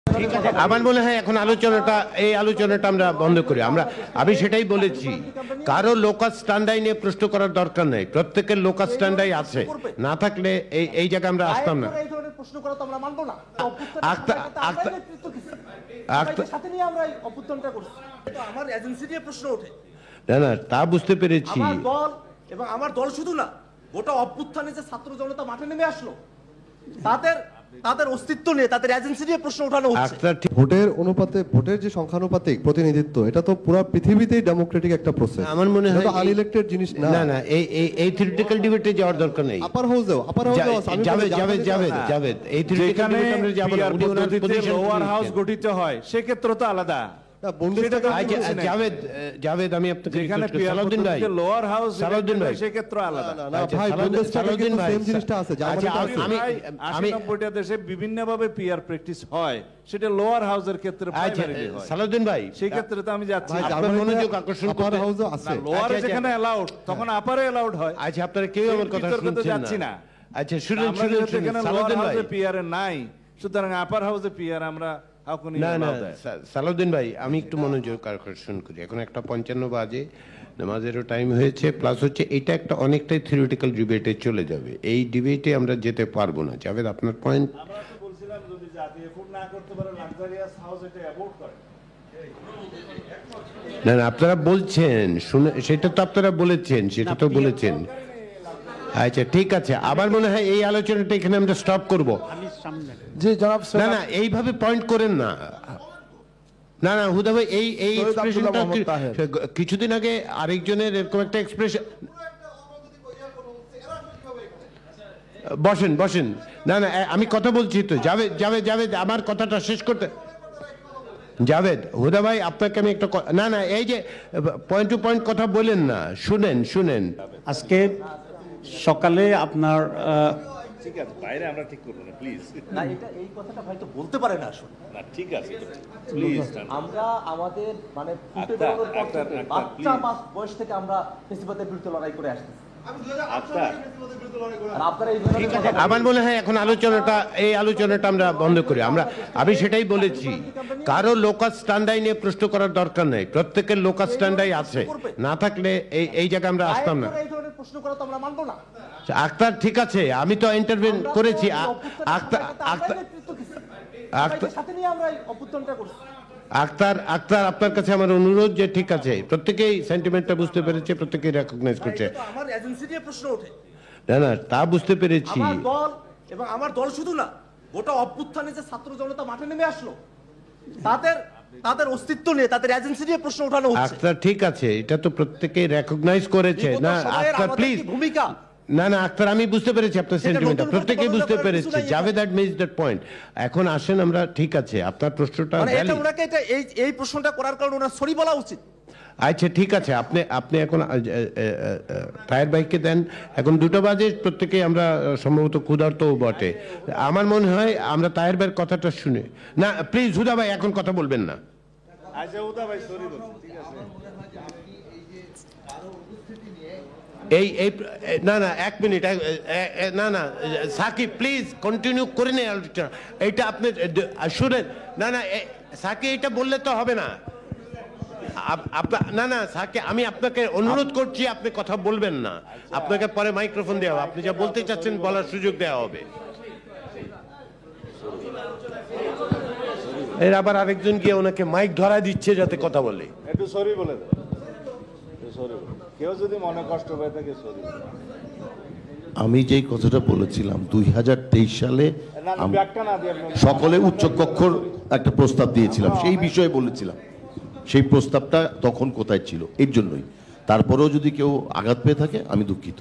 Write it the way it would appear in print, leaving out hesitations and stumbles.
ঠিক আছে, আমার মনে হয় এখন এই আলোচনাটা আমরা বন্ধ করি। আমি সেটাই বলেছি, কারো লোকাল স্ট্যান্ডাই নিয়ে প্রশ্ন করার দরকার নেই। প্রত্যেকের লোকাল স্ট্যান্ডাই আছে, না থাকলে এই জায়গায় আমরা আসতাম না। এই ধরনের প্রশ্ন করা তো আমরা মানবো না। সাথে নিয়ে আমরা অভ্যুত্থানটা করছি, আমার এজেন্সি দিয়ে প্রশ্ন ওঠে। না তা বুঝতে পেরেছি। আমার দল এবং আমার দল শুধু না, গোটা অভ্যুত্থানে যে ছাত্র জনতা মাঠে নেমে আসলো, তাদের অস্তিত্ব নিয়ে, তাদের এজেন্সি নিয়ে প্রশ্ন ওঠানো হচ্ছে। ভোটের অনুপাতে, ভোটের যে সংখ্যানুপাতিক প্রতিনিধিত্ব, এটা তো পুরো পৃথিবীতেই ডেমোক্রেটিক একটা প্রসেস। আমার মনে হয় আনইলেক্টেড জিনিস না। না এই থিওরিটিক্যাল ডিবেটে যাওয়ার দরকার নেই। আপার হাউসেও জাভেদ এই থিওরিটিক্যাল ডিবেটে আমরা যাব না। উনি ওনার পজিশন লোয়ার হাউস গঠিত হয়, সেক্ষেত্রে তো আলাদা। জাভেদ আমি আপনাকে যেখানে সালাউদ্দিন ভাই, লোয়ার হাউস সালাউদ্দিন ভাই, সেক্ষেত্রে আলাদা। ভাই, সালাউদ্দিন ভাই, সেম জিনিসটা আছে। আমি 90টা দেশে বিভিন্ন ভাবে পিআর প্র্যাকটিস হয়, সেটা লোয়ার হাউসের ক্ষেত্রে প্রাইমারিলি হয়। সালাউদ্দিন ভাই, সেই ক্ষেত্রে তো আমি যাচ্ছি। আপনার মনোযোগ আকর্ষণ আপার করতে হাউসও আছে। লোয়ারে যেখানে অ্যালাউড, তখন আপারে অ্যালাউড হয়। আচ্ছা, আপনারা কেউ আমার কথা শুনছেন যাচ্ছি না। না। আচ্ছা, শুনুন সালাউদ্দিন ভাই, পিআর নাই, সুতরাং আপার হাউসে পিআর আমরা না সালাউদ্দিন ভাই, আমি একটু মনোযোগ আকর্ষণ করি। এখন 1:55 বাজে, নামাজেরও টাইম হয়েছে, প্লাস হচ্ছে এটা একটা অনেকটাই থিওরিটিক্যাল ডিবেটে চলে যাবে। এই ডিবেটে আমরা যেতে পারবো না। জাভেদ, আপনার পয়েন্ট। না আপনারা বলছেন, শুনে সেটা তো আপনারা বলেছেন, আচ্ছা ঠিক আছে। আবার মনে হয় এই আলোচনাটা এখানে আমরা স্টপ করব। না এইভাবে পয়েন্ট করেন না। না হুদা ভাই, এই এক্সপ্রেশনটা কিছুদিন আগে আরেকজনের এরকম একটা এক্সপ্রেশন। বসেন। না আমি কথা বলছি তো। জাভেদ আমার কথাটা শেষ করতে। জাভেদ, হুদা ভাই, আপনাকে আমি একটা না এই যে পয়েন্ট টু পয়েন্ট কথা বলেন না, শুনেন। আজকে সকালে আপনার ঠিক আছে, বাইরে আমরা ঠিক করব না, প্লিজ। না, এই কথাটা হয়তো বলতে পারে না আসলে। না ঠিক আছে, প্লিজ। আমরা আমাদের মানে ফুটে বেরোনোর পর থেকে, বাচ্চা মাস বয়স থেকে আমরা ফেসিবাদের বিরুদ্ধে লড়াই করে আসছি। আমার মনে হয় এখন এই আলোচনাটা আমরা বন্ধ করি। আমি সেটাই বলেছি, কারো লোকাল স্ট্যান্ডাই নিয়ে প্রশ্ন করার দরকার নেই। প্রত্যেকের লোকাল স্ট্যান্ডাই আছে, না থাকলে এই জায়গায় আমরা আসতাম না। এই ধরনের প্রশ্ন করা তো আমরা মানবো না। আক্তার, ঠিক আছে, আমি তো ইন্টারভিউ করেছি। সাথে নিয়ে আমরা অভ্যুত্থানটা করছি। আক্তার, আপনার কাছে আমার অনুরোধ যে ঠিক আছে, প্রত্যেকেই সেন্টিমেন্টটা বুঝতে পেরেছে, প্রত্যেকেই রেকগনাইজ করছে। আমার এজেন্সি দিয়ে প্রশ্ন ওঠে। না তা বুঝতে পেরেছি। আমার দল এবং আমার দল শুধু না, গোটা অভ্যুত্থানে যে ছাত্র জনতা মাঠে নেমে আসলো, তাদের অস্তিত্ব নিয়ে, তাদের এজেন্সি নিয়ে প্রশ্ন ওঠানো হচ্ছে। আক্তার, ঠিক আছে, এটা তো প্রত্যেকেই রেকগনাইজ করেছে। না আক্তার, প্লিজ। ভূমিকা না আক্তার, আমি বুঝতে পেরেছি আপনার সেন্টিমেন্টটা, প্রত্যেকেই বুঝতে পেরেছে। Javed that means that point. এখন আসেন আমরা, ঠিক আছে, আপনার প্রশ্নটা এই প্রশ্নটা করার কারণে ওনার সরি বলা উচিত। আচ্ছা ঠিক আছে, আপনি এখন তাহের ভাইকে দেন। এখন 2টা বাজে, প্রত্যেকেই আমরা সম্ভবত ক্ষুধার্তও বটে। আমার মনে হয় আমরা তাহের ভাইয়ের কথাটা শুনে, না প্লিজ হুদা ভাই এখন কথা বলবেন না। আচ্ছা হুদা ভাই, সরি বলছি, ঠিক আছে। না 1 মিনিট, না সাকিব প্লিজ কন্টিনিউ করে নেই আলোচনা। এইটা আপনি শুনেন। না সাকিব, এটা বললে তো হবে না। না সাকিব, আমি আপনাকে অনুরোধ করছি, আপনি কথা বলবেন না। আপনাকে পরে মাইক্রোফোন দেওয়া হবে, আপনি যা বলতে চাচ্ছেন বলার সুযোগ দেওয়া হবে। এর আবার আরেকজন গিয়ে ওনাকে মাইক ধরা দিচ্ছে যাতে কথা বলে। একটু সরি বলে দেন, কেউ যদি মনে কষ্ট হয়ে থাকে সরি। আমি যেই কথাটা বলেছিলাম 2023 সালে সকলে উচ্চকক্ষর একটা প্রস্তাব দিয়েছিলাম, সেই বিষয়ে বলেছিলাম। সেই প্রস্তাবটা তখন কোথায় ছিল, এর জন্যই। তারপরেও যদি কেউ আঘাত পেয়ে থাকে, আমি দুঃখিত।